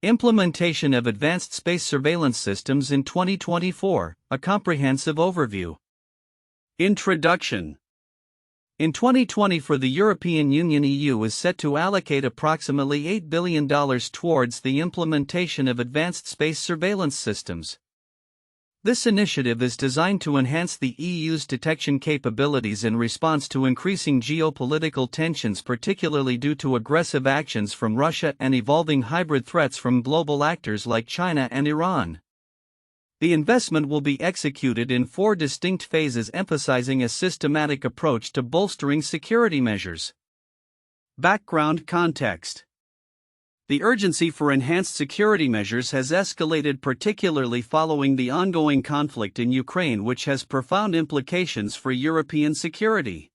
Implementation of Advanced Space Surveillance Systems in 2024, a comprehensive overview. Introduction. In 2024, the European Union (EU) is set to allocate approximately $8 billion towards the implementation of advanced space surveillance systems. This initiative is designed to enhance the EU's detection capabilities in response to increasing geopolitical tensions, particularly due to aggressive actions from Russia and evolving hybrid threats from global actors like China and Iran. The investment will be executed in 4 distinct phases, emphasizing a systematic approach to bolstering security measures. Background context. The urgency for enhanced security measures has escalated, particularly following the ongoing conflict in Ukraine, which has profound implications for European security.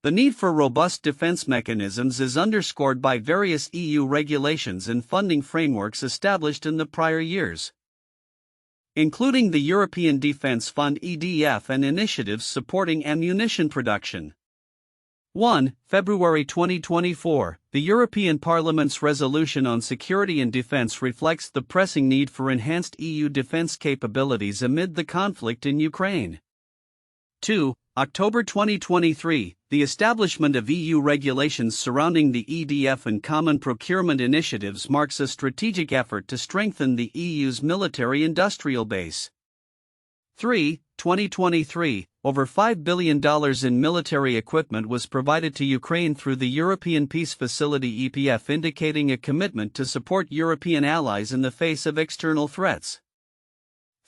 The need for robust defense mechanisms is underscored by various EU regulations and funding frameworks established in the prior years, including the European Defence Fund (EDF) and initiatives supporting ammunition production. 1. February 2024, the European Parliament's resolution on security and defense reflects the pressing need for enhanced EU defense capabilities amid the conflict in Ukraine. 2. October 2023, the establishment of EU regulations surrounding the EDF and common procurement initiatives marks a strategic effort to strengthen the EU's military-industrial base. 3. 2023, over $5 billion in military equipment was provided to Ukraine through the European Peace Facility (EPF), indicating a commitment to support European allies in the face of external threats.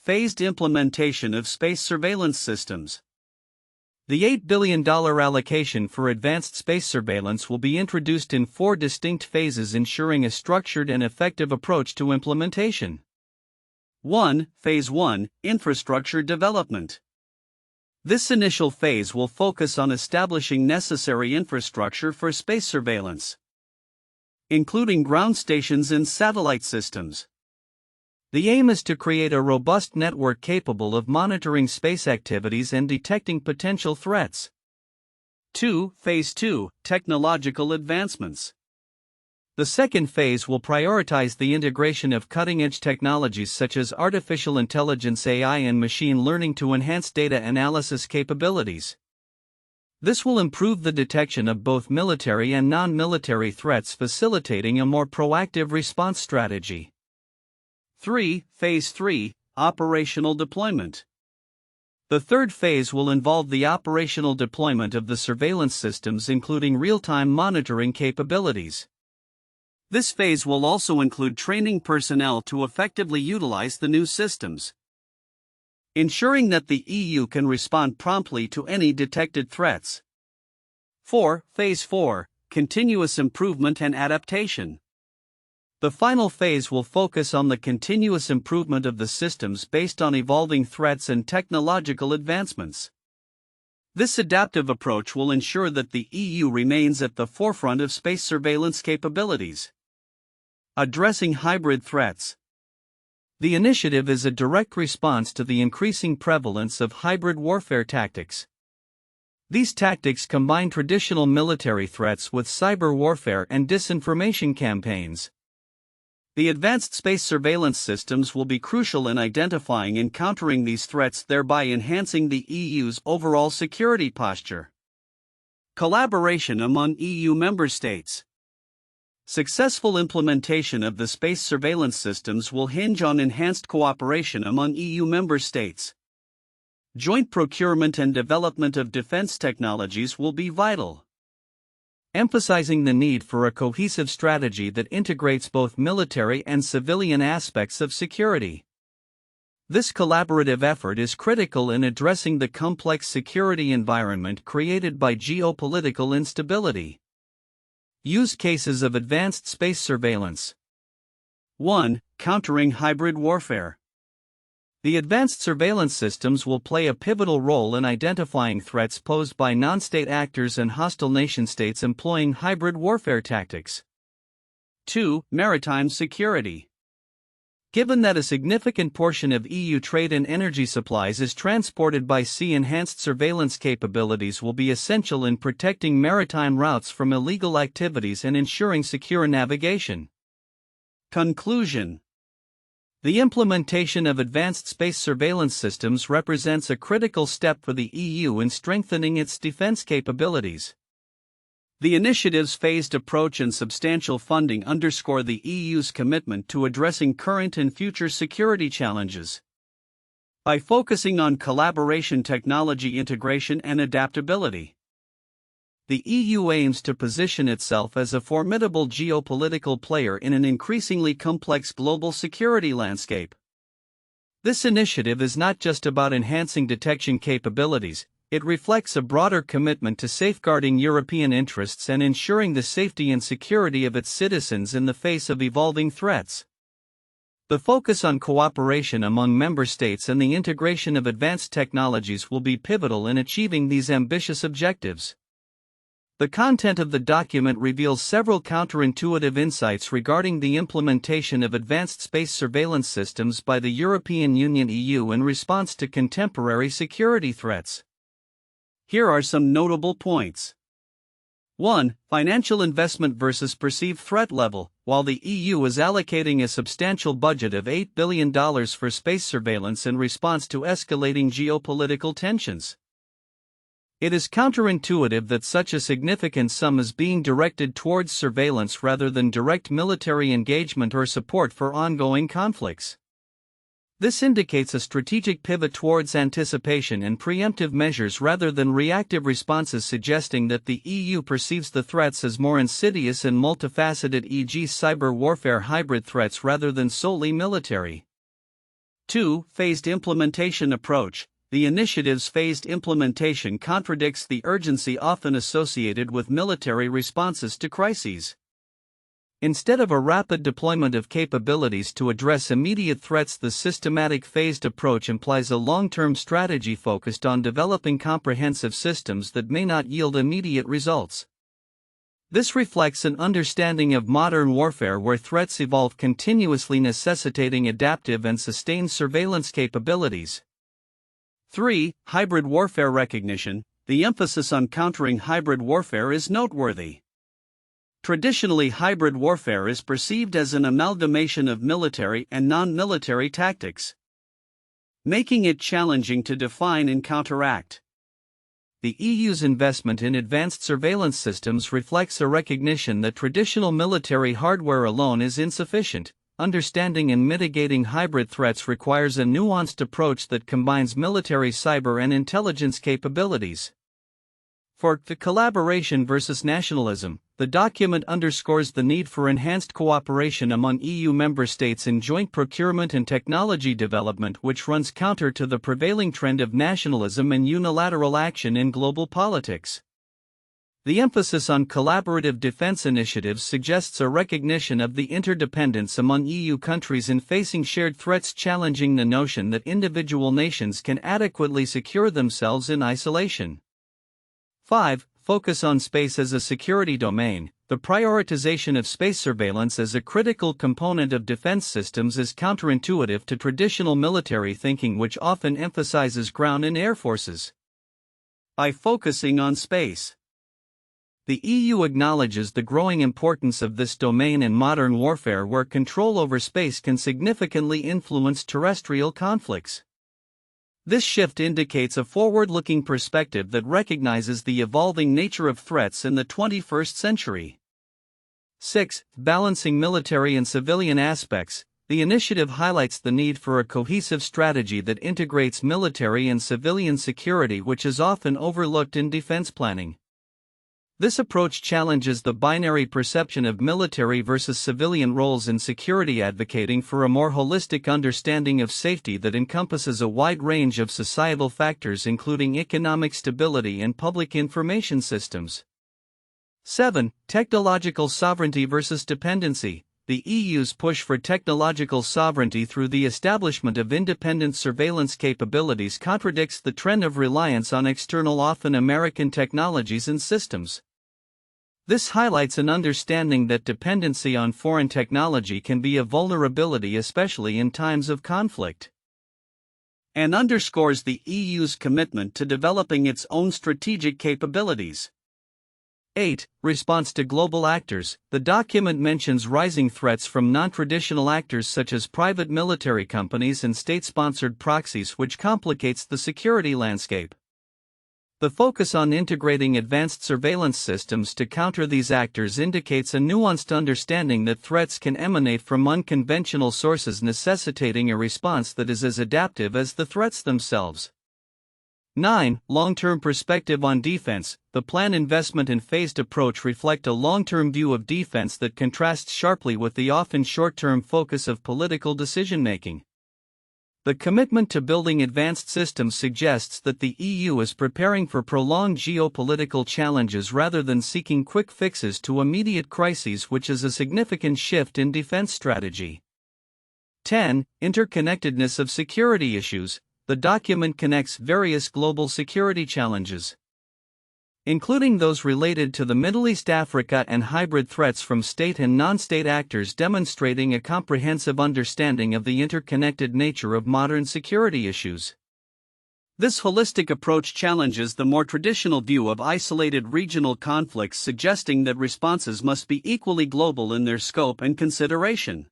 Phased implementation of space surveillance systems. The $8 billion allocation for advanced space surveillance will be introduced in 4 distinct phases, ensuring a structured and effective approach to implementation. 1. Phase 1, Infrastructure Development. This initial phase will focus on establishing necessary infrastructure for space surveillance, including ground stations and satellite systems. The aim is to create a robust network capable of monitoring space activities and detecting potential threats. 2. Phase 2, Technological Advancements. The second phase will prioritize the integration of cutting-edge technologies such as artificial intelligence (AI) and machine learning to enhance data analysis capabilities. This will improve the detection of both military and non-military threats, facilitating a more proactive response strategy. 3. Phase 3, Operational Deployment. The third phase will involve the operational deployment of the surveillance systems, including real-time monitoring capabilities. This phase will also include training personnel to effectively utilize the new systems, ensuring that the EU can respond promptly to any detected threats. 4. Phase 4, Continuous Improvement and Adaptation. The final phase will focus on the continuous improvement of the systems based on evolving threats and technological advancements. This adaptive approach will ensure that the EU remains at the forefront of space surveillance capabilities. Addressing hybrid threats. The initiative is a direct response to the increasing prevalence of hybrid warfare tactics. These tactics combine traditional military threats with cyber warfare and disinformation campaigns. The advanced space surveillance systems will be crucial in identifying and countering these threats, thereby enhancing the EU's overall security posture. Collaboration among EU member states. Successful implementation of the space surveillance systems will hinge on enhanced cooperation among EU member states. Joint procurement and development of defense technologies will be vital, emphasizing the need for a cohesive strategy that integrates both military and civilian aspects of security. This collaborative effort is critical in addressing the complex security environment created by geopolitical instability. Use cases of advanced space surveillance. 1. Countering hybrid warfare. The advanced surveillance systems will play a pivotal role in identifying threats posed by non-state actors and hostile nation-states employing hybrid warfare tactics. 2. Maritime security. Given that a significant portion of EU trade and energy supplies is transported by sea, enhanced surveillance capabilities will be essential in protecting maritime routes from illegal activities and ensuring secure navigation. Conclusion. The implementation of advanced space surveillance systems represents a critical step for the EU in strengthening its defense capabilities. The initiative's phased approach and substantial funding underscore the EU's commitment to addressing current and future security challenges. By focusing on collaboration, technology integration, and adaptability, the EU aims to position itself as a formidable geopolitical player in an increasingly complex global security landscape. This initiative is not just about enhancing detection capabilities, it reflects a broader commitment to safeguarding European interests and ensuring the safety and security of its citizens in the face of evolving threats. The focus on cooperation among member states and the integration of advanced technologies will be pivotal in achieving these ambitious objectives. The content of the document reveals several counterintuitive insights regarding the implementation of advanced space surveillance systems by the European Union (EU) in response to contemporary security threats. Here are some notable points. 1. Financial investment versus perceived threat level. While the EU is allocating a substantial budget of $8 billion for space surveillance in response to escalating geopolitical tensions, it is counterintuitive that such a significant sum is being directed towards surveillance rather than direct military engagement or support for ongoing conflicts. This indicates a strategic pivot towards anticipation and preemptive measures rather than reactive responses, suggesting that the EU perceives the threats as more insidious and multifaceted, e.g., cyber warfare, hybrid threats rather than solely military. 2. Phased implementation approach. The initiative's phased implementation contradicts the urgency often associated with military responses to crises. Instead of a rapid deployment of capabilities to address immediate threats, the systematic phased approach implies a long-term strategy focused on developing comprehensive systems that may not yield immediate results. This reflects an understanding of modern warfare where threats evolve continuously, necessitating adaptive and sustained surveillance capabilities. 3. Hybrid warfare recognition. The emphasis on countering hybrid warfare is noteworthy. Traditionally, hybrid warfare is perceived as an amalgamation of military and non-military tactics, making it challenging to define and counteract. The EU's investment in advanced surveillance systems reflects a recognition that traditional military hardware alone is insufficient. Understanding and mitigating hybrid threats requires a nuanced approach that combines military, cyber, and intelligence capabilities. 4. The collaboration versus nationalism. The document underscores the need for enhanced cooperation among EU member states in joint procurement and technology development, which runs counter to the prevailing trend of nationalism and unilateral action in global politics. The emphasis on collaborative defense initiatives suggests a recognition of the interdependence among EU countries in facing shared threats, challenging the notion that individual nations can adequately secure themselves in isolation. 5. Focus on space as a security domain. The prioritization of space surveillance as a critical component of defense systems is counterintuitive to traditional military thinking, which often emphasizes ground and air forces. By focusing on space, the EU acknowledges the growing importance of this domain in modern warfare, where control over space can significantly influence terrestrial conflicts. This shift indicates a forward-looking perspective that recognizes the evolving nature of threats in the 21st century. 6. Balancing military and civilian aspects. The initiative highlights the need for a cohesive strategy that integrates military and civilian security, which is often overlooked in defense planning. This approach challenges the binary perception of military versus civilian roles in security, advocating for a more holistic understanding of safety that encompasses a wide range of societal factors, including economic stability and public information systems. 7. Technological sovereignty versus dependency. The EU's push for technological sovereignty through the establishment of independent surveillance capabilities contradicts the trend of reliance on external, often American technologies and systems. This highlights an understanding that dependency on foreign technology can be a vulnerability, especially in times of conflict, and underscores the EU's commitment to developing its own strategic capabilities. 8. Response to global actors. The document mentions rising threats from non-traditional actors such as private military companies and state-sponsored proxies, which complicates the security landscape. The focus on integrating advanced surveillance systems to counter these actors indicates a nuanced understanding that threats can emanate from unconventional sources, necessitating a response that is as adaptive as the threats themselves. 9. Long-term perspective on defense. The planned investment and phased approach reflect a long-term view of defense that contrasts sharply with the often short-term focus of political decision-making. The commitment to building advanced systems suggests that the EU is preparing for prolonged geopolitical challenges rather than seeking quick fixes to immediate crises, which is a significant shift in defense strategy. 10. Interconnectedness of security issues. The document connects various global security challenges, including those related to the Middle East, Africa, and hybrid threats from state and non-state actors, demonstrating a comprehensive understanding of the interconnected nature of modern security issues. This holistic approach challenges the more traditional view of isolated regional conflicts, suggesting that responses must be equally global in their scope and consideration.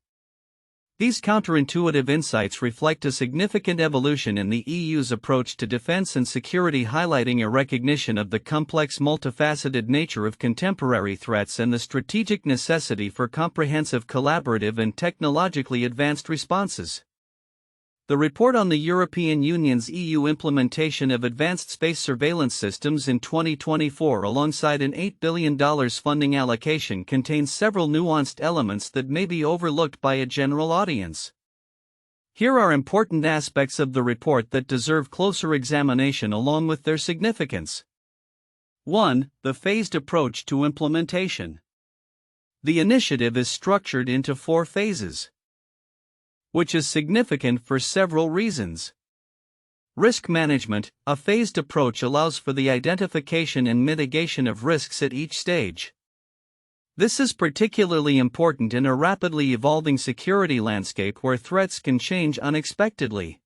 These counterintuitive insights reflect a significant evolution in the EU's approach to defense and security, highlighting a recognition of the complex, multifaceted nature of contemporary threats and the strategic necessity for comprehensive, collaborative, and technologically advanced responses. The report on the European Union's EU implementation of advanced space surveillance systems in 2024, alongside an $8 billion funding allocation, contains several nuanced elements that may be overlooked by a general audience. Here are important aspects of the report that deserve closer examination along with their significance. 1. The phased approach to implementation. The initiative is structured into 4 phases, which is significant for several reasons. Risk management. A phased approach allows for the identification and mitigation of risks at each stage. This is particularly important in a rapidly evolving security landscape where threats can change unexpectedly.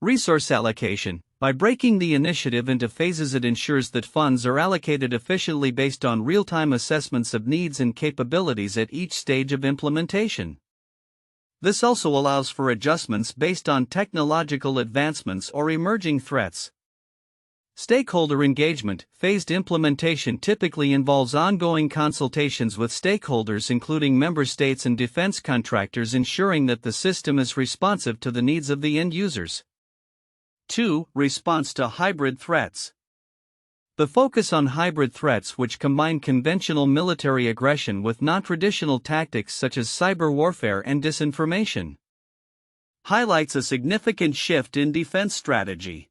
Resource allocation. By breaking the initiative into phases, it ensures that funds are allocated efficiently based on real-time assessments of needs and capabilities at each stage of implementation. This also allows for adjustments based on technological advancements or emerging threats. Stakeholder engagement. Phased implementation typically involves ongoing consultations with stakeholders, including member states and defense contractors, ensuring that the system is responsive to the needs of the end users. 2. Response to hybrid threats. The focus on hybrid threats, which combine conventional military aggression with non-traditional tactics such as cyber warfare and disinformation, highlights a significant shift in defense strategy.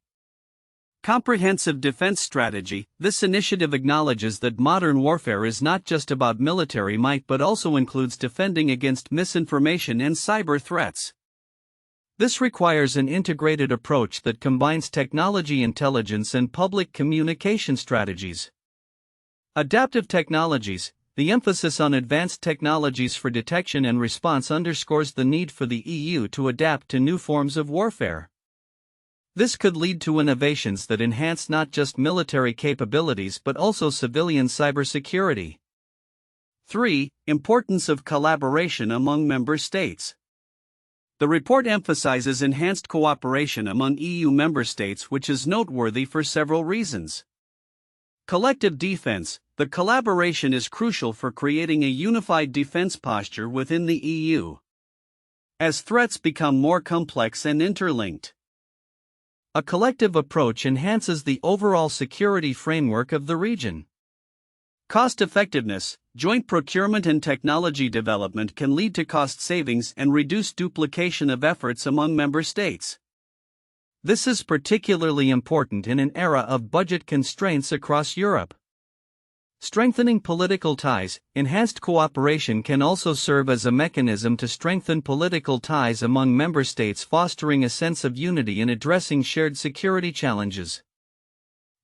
Comprehensive defense strategy. This initiative acknowledges that modern warfare is not just about military might but also includes defending against misinformation and cyber threats. This requires an integrated approach that combines technology intelligence and public communication strategies. Adaptive technologies. The emphasis on advanced technologies for detection and response underscores the need for the EU to adapt to new forms of warfare. This could lead to innovations that enhance not just military capabilities but also civilian cybersecurity. 3. Importance of collaboration among member states. The report emphasizes enhanced cooperation among EU member states, which is noteworthy for several reasons. Collective defense. The collaboration is crucial for creating a unified defense posture within the EU, as threats become more complex and interlinked. A collective approach enhances the overall security framework of the region. Cost-effectiveness. Joint procurement and technology development can lead to cost savings and reduce duplication of efforts among member states. This is particularly important in an era of budget constraints across Europe. Strengthening political ties. Enhanced cooperation can also serve as a mechanism to strengthen political ties among member states, fostering a sense of unity in addressing shared security challenges.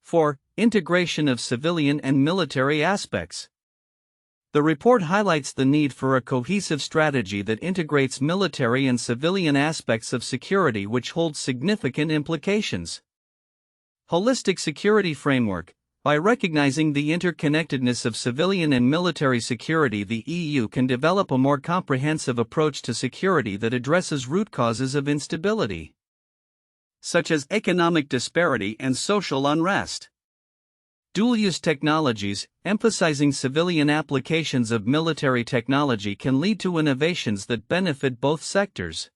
4. Integration of civilian and military aspects. The report highlights the need for a cohesive strategy that integrates military and civilian aspects of security, which holds significant implications. Holistic security framework. By recognizing the interconnectedness of civilian and military security, the EU can develop a more comprehensive approach to security that addresses root causes of instability, such as economic disparity and social unrest. Dual-use technologies, emphasizing civilian applications of military technology, can lead to innovations that benefit both sectors.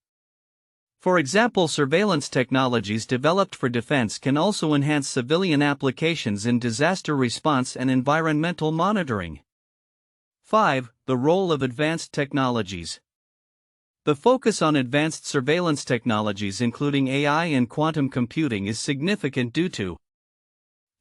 For example, surveillance technologies developed for defense can also enhance civilian applications in disaster response and environmental monitoring. 5. The role of advanced technologies. The focus on advanced surveillance technologies, including AI and quantum computing, is significant due to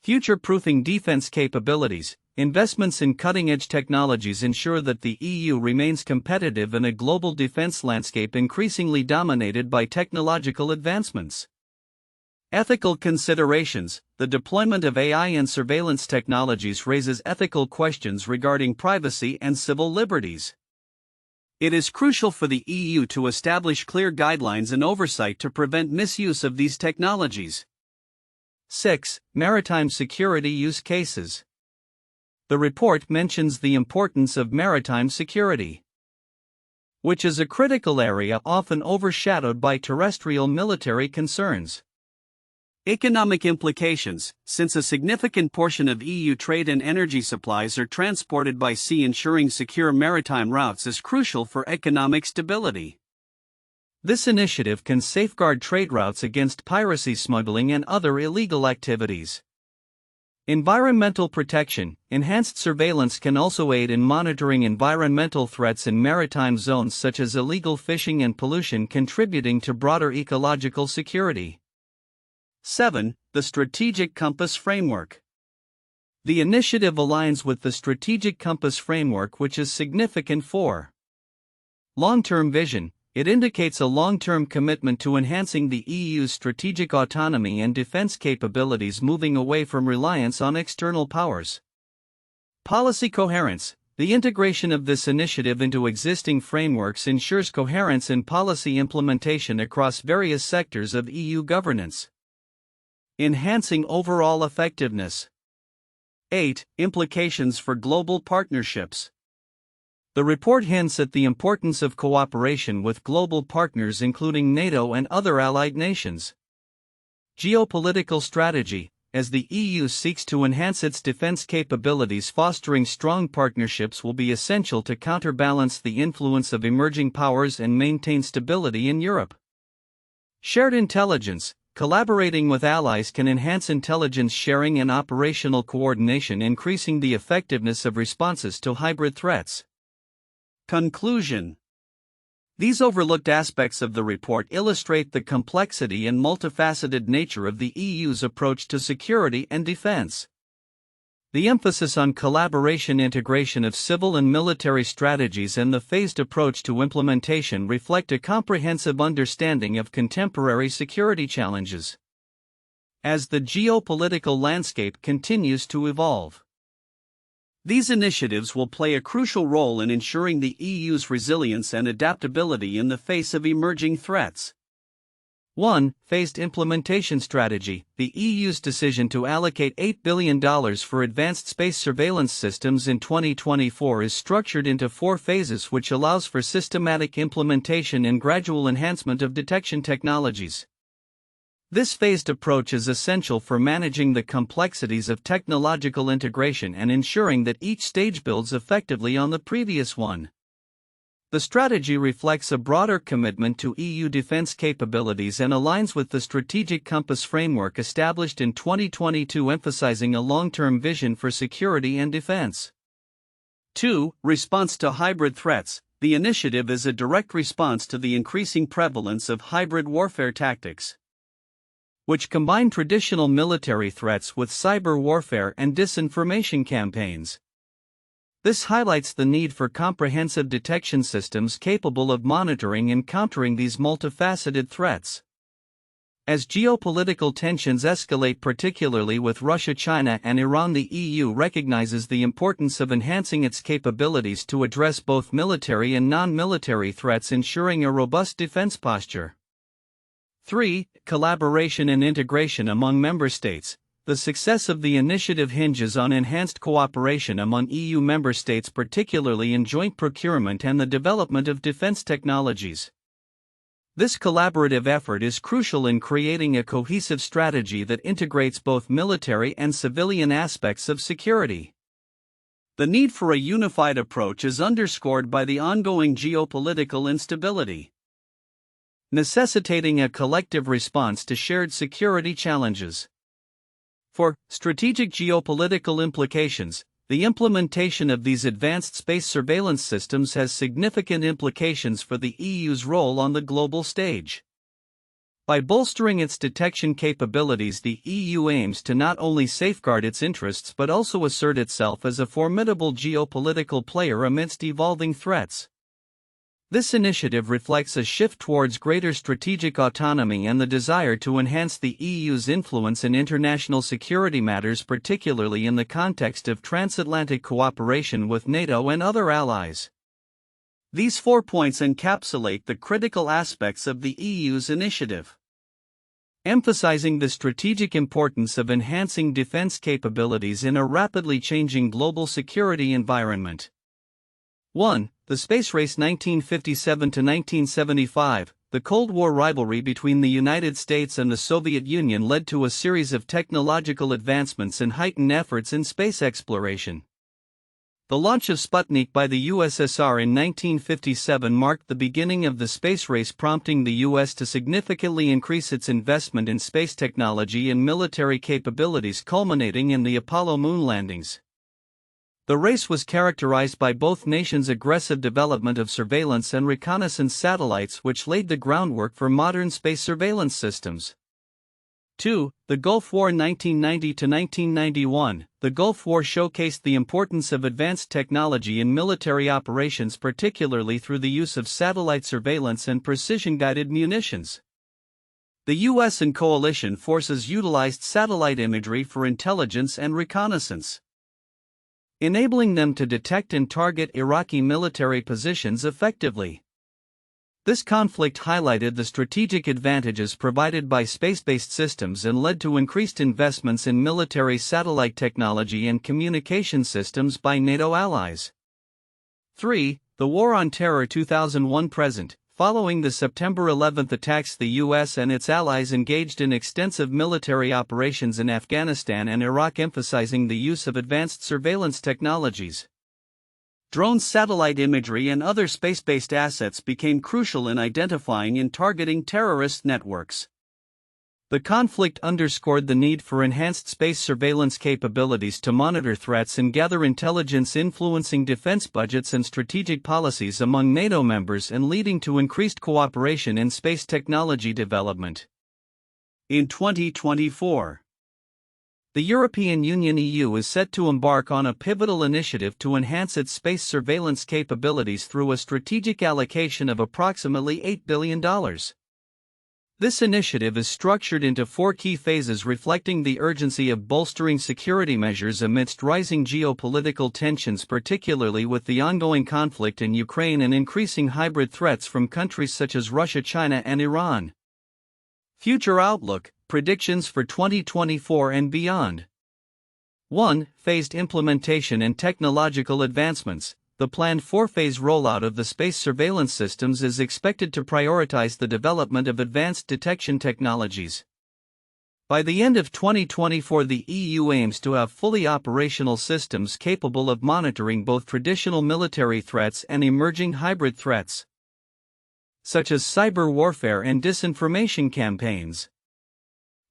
future-proofing defense capabilities. Investments in cutting-edge technologies ensure that the EU remains competitive in a global defense landscape increasingly dominated by technological advancements. Ethical considerations. The deployment of AI and surveillance technologies raises ethical questions regarding privacy and civil liberties. It is crucial for the EU to establish clear guidelines and oversight to prevent misuse of these technologies. 6. Maritime security use cases. The report mentions the importance of maritime security, which is a critical area often overshadowed by terrestrial military concerns. Economic implications. Since a significant portion of EU trade and energy supplies are transported by sea, ensuring secure maritime routes is crucial for economic stability. This initiative can safeguard trade routes against piracy, smuggling, and other illegal activities. Environmental protection. Enhanced surveillance can also aid in monitoring environmental threats in maritime zones such as illegal fishing and pollution, contributing to broader ecological security. 7. The Strategic Compass Framework. The initiative aligns with the Strategic Compass Framework, which is significant for long-term vision. It indicates a long-term commitment to enhancing the EU's strategic autonomy and defense capabilities, moving away from reliance on external powers. Policy coherence. The integration of this initiative into existing frameworks ensures coherence in policy implementation across various sectors of EU governance, enhancing overall effectiveness. 8. Implications for global partnerships. The report hints at the importance of cooperation with global partners, including NATO and other allied nations. Geopolitical strategy. As the EU seeks to enhance its defense capabilities, fostering strong partnerships will be essential to counterbalance the influence of emerging powers and maintain stability in Europe. Shared intelligence. Collaborating with allies can enhance intelligence sharing and operational coordination, increasing the effectiveness of responses to hybrid threats. Conclusion. These overlooked aspects of the report illustrate the complexity and multifaceted nature of the EU's approach to security and defense. The emphasis on collaboration, integration of civil and military strategies, and the phased approach to implementation reflect a comprehensive understanding of contemporary security challenges. As the geopolitical landscape continues to evolve, these initiatives will play a crucial role in ensuring the EU's resilience and adaptability in the face of emerging threats. 1. Phased implementation strategy. The EU's decision to allocate $8 billion for advanced space surveillance systems in 2024 is structured into 4 phases, which allows for systematic implementation and gradual enhancement of detection technologies. This phased approach is essential for managing the complexities of technological integration and ensuring that each stage builds effectively on the previous one. The strategy reflects a broader commitment to EU defense capabilities and aligns with the Strategic Compass framework established in 2022, emphasizing a long-term vision for security and defense. 2. Response to hybrid threats. The initiative is a direct response to the increasing prevalence of hybrid warfare tactics, which combine traditional military threats with cyber warfare and disinformation campaigns. This highlights the need for comprehensive detection systems capable of monitoring and countering these multifaceted threats. As geopolitical tensions escalate, particularly with Russia, China, and Iran, the EU recognizes the importance of enhancing its capabilities to address both military and non-military threats, ensuring a robust defense posture. 3. Collaboration and integration among member states. the success of the initiative hinges on enhanced cooperation among EU member states, particularly in joint procurement and the development of defense technologies. This collaborative effort is crucial in creating a cohesive strategy that integrates both military and civilian aspects of security. The need for a unified approach is underscored by the ongoing geopolitical instability, necessitating a collective response to shared security challenges. For strategic geopolitical implications, the implementation of these advanced space surveillance systems has significant implications for the EU's role on the global stage. By bolstering its detection capabilities, the EU aims to not only safeguard its interests but also assert itself as a formidable geopolitical player amidst evolving threats. This initiative reflects a shift towards greater strategic autonomy and the desire to enhance the EU's influence in international security matters, particularly in the context of transatlantic cooperation with NATO and other allies. These 4 points encapsulate the critical aspects of the EU's initiative, emphasizing the strategic importance of enhancing defense capabilities in a rapidly changing global security environment. 1. The space race 1957 to 1975. The Cold War rivalry between the United States and the Soviet Union led to a series of technological advancements and heightened efforts in space exploration. The launch of Sputnik by the USSR in 1957 marked the beginning of the space race, prompting the US to significantly increase its investment in space technology and military capabilities, culminating in the Apollo moon landings. The race was characterized by both nations' aggressive development of surveillance and reconnaissance satellites, which laid the groundwork for modern space surveillance systems. 2. The Gulf War 1990 to 1991. The Gulf War showcased the importance of advanced technology in military operations, particularly through the use of satellite surveillance and precision-guided munitions. The US and coalition forces utilized satellite imagery for intelligence and reconnaissance, enabling them to detect and target Iraqi military positions effectively. This conflict highlighted the strategic advantages provided by space-based systems and led to increased investments in military satellite technology and communication systems by NATO allies. 3. The War on Terror 2001-present. Following the September 11 attacks, the US and its allies engaged in extensive military operations in Afghanistan and Iraq, emphasizing the use of advanced surveillance technologies. Drones, satellite imagery, and other space-based assets became crucial in identifying and targeting terrorist networks. The conflict underscored the need for enhanced space surveillance capabilities to monitor threats and gather intelligence, influencing defense budgets and strategic policies among NATO members and leading to increased cooperation in space technology development. In 2024, the European Union (EU) is set to embark on a pivotal initiative to enhance its space surveillance capabilities through a strategic allocation of approximately $8 billion. This initiative is structured into 4 key phases, reflecting the urgency of bolstering security measures amidst rising geopolitical tensions, particularly with the ongoing conflict in Ukraine and increasing hybrid threats from countries such as Russia, China, and Iran. Future outlook, predictions for 2024 and beyond. 1. Phased implementation and technological advancements. The planned 4-phase rollout of the space surveillance systems is expected to prioritize the development of advanced detection technologies. By the end of 2024, the EU aims to have fully operational systems capable of monitoring both traditional military threats and emerging hybrid threats, such as cyber warfare and disinformation campaigns.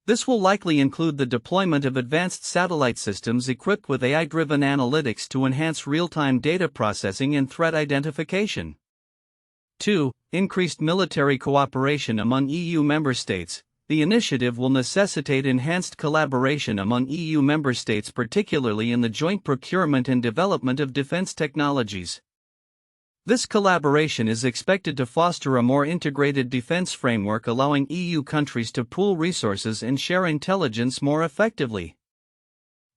This will likely include the deployment of advanced satellite systems equipped with AI-driven analytics to enhance real-time data processing and threat identification. 2. Increased military cooperation among EU member states. The initiative will necessitate enhanced collaboration among EU member states, particularly in the joint procurement and development of defense technologies. This collaboration is expected to foster a more integrated defense framework, allowing EU countries to pool resources and share intelligence more effectively.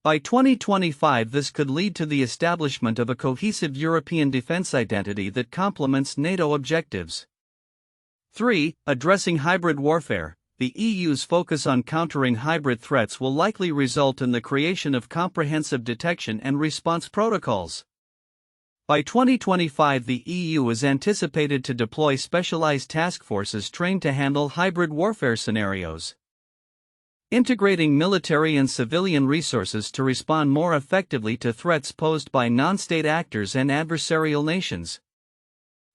By 2025, this could lead to the establishment of a cohesive European defense identity that complements NATO objectives. 3. Addressing hybrid warfare. the EU's focus on countering hybrid threats will likely result in the creation of comprehensive detection and response protocols. By 2025, the EU is anticipated to deploy specialized task forces trained to handle hybrid warfare scenarios, integrating military and civilian resources to respond more effectively to threats posed by non-state actors and adversarial nations.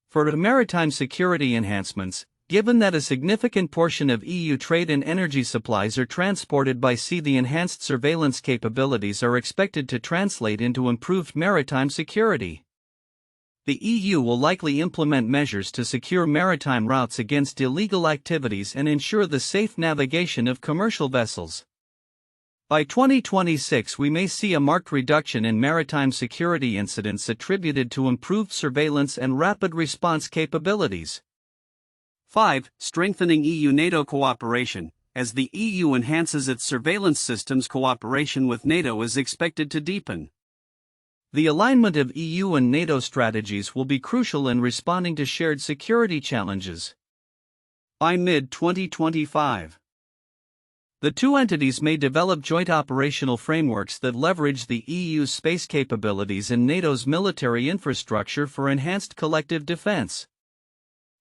For maritime security enhancements, given that a significant portion of EU trade and energy supplies are transported by sea, the enhanced surveillance capabilities are expected to translate into improved maritime security. The EU will likely implement measures to secure maritime routes against illegal activities and ensure the safe navigation of commercial vessels. By 2026, we may see a marked reduction in maritime security incidents attributed to improved surveillance and rapid response capabilities. 5. Strengthening EU-NATO cooperation. As the EU enhances its surveillance systems, cooperation with NATO is expected to deepen. The alignment of EU and NATO strategies will be crucial in responding to shared security challenges. By mid-2025, the two entities may develop joint operational frameworks that leverage the EU's space capabilities and NATO's military infrastructure for enhanced collective defense.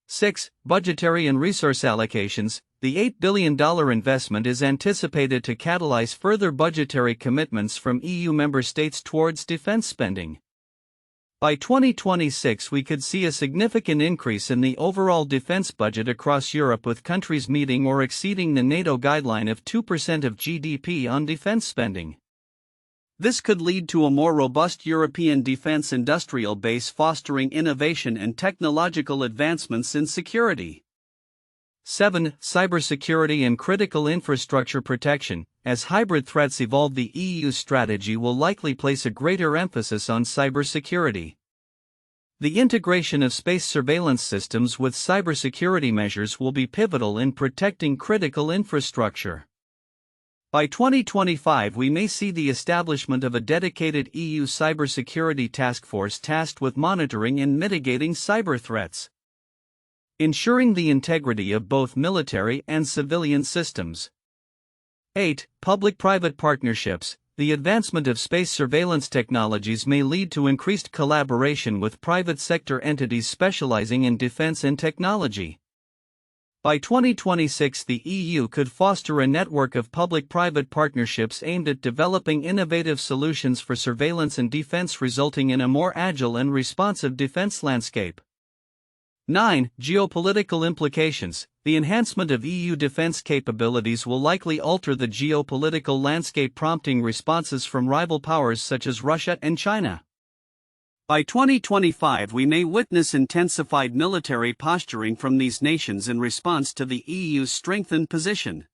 6. Budgetary and resource allocations. The $8 billion investment is anticipated to catalyze further budgetary commitments from EU member states towards defense spending. By 2026, we could see a significant increase in the overall defense budget across Europe, with countries meeting or exceeding the NATO guideline of 2% of GDP on defense spending. This could lead to a more robust European defense industrial base, fostering innovation and technological advancements in security. 7. Cybersecurity and critical infrastructure protection. As hybrid threats evolve, the EU's strategy will likely place a greater emphasis on cybersecurity. The integration of space surveillance systems with cybersecurity measures will be pivotal in protecting critical infrastructure. By 2025, we may see the establishment of a dedicated EU cybersecurity task force tasked with monitoring and mitigating cyber threats, ensuring the integrity of both military and civilian systems. 8. Public-private partnerships. The advancement of space surveillance technologies may lead to increased collaboration with private sector entities specializing in defense and technology. By 2026, the EU could foster a network of public-private partnerships aimed at developing innovative solutions for surveillance and defense, resulting in a more agile and responsive defense landscape. 9. Geopolitical implications. The enhancement of EU defense capabilities will likely alter the geopolitical landscape, prompting responses from rival powers such as Russia and China. By 2025, we may witness intensified military posturing from these nations in response to the EU's strengthened position.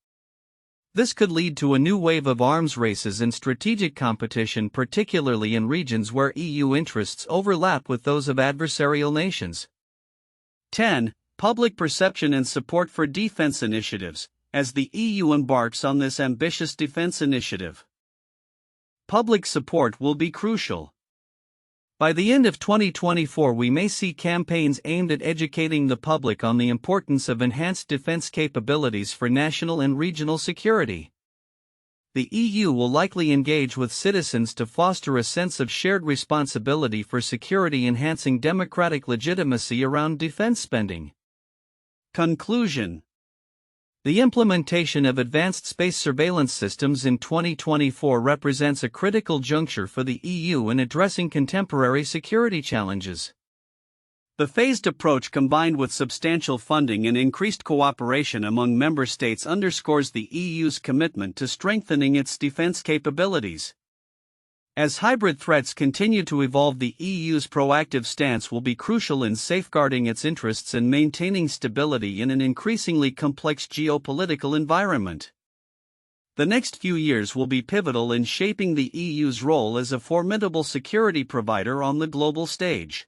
This could lead to a new wave of arms races and strategic competition, particularly in regions where EU interests overlap with those of adversarial nations. 10. Public perception and support for defense initiatives. As the EU embarks on this ambitious defense initiative, public support will be crucial. By the end of 2024, we may see campaigns aimed at educating the public on the importance of enhanced defense capabilities for national and regional security. The EU will likely engage with citizens to foster a sense of shared responsibility for security, enhancing democratic legitimacy around defense spending. Conclusion. The implementation of advanced space surveillance systems in 2024 represents a critical juncture for the EU in addressing contemporary security challenges. The phased approach, combined with substantial funding and increased cooperation among member states, underscores the EU's commitment to strengthening its defense capabilities. As hybrid threats continue to evolve, the EU's proactive stance will be crucial in safeguarding its interests and maintaining stability in an increasingly complex geopolitical environment. The next few years will be pivotal in shaping the EU's role as a formidable security provider on the global stage.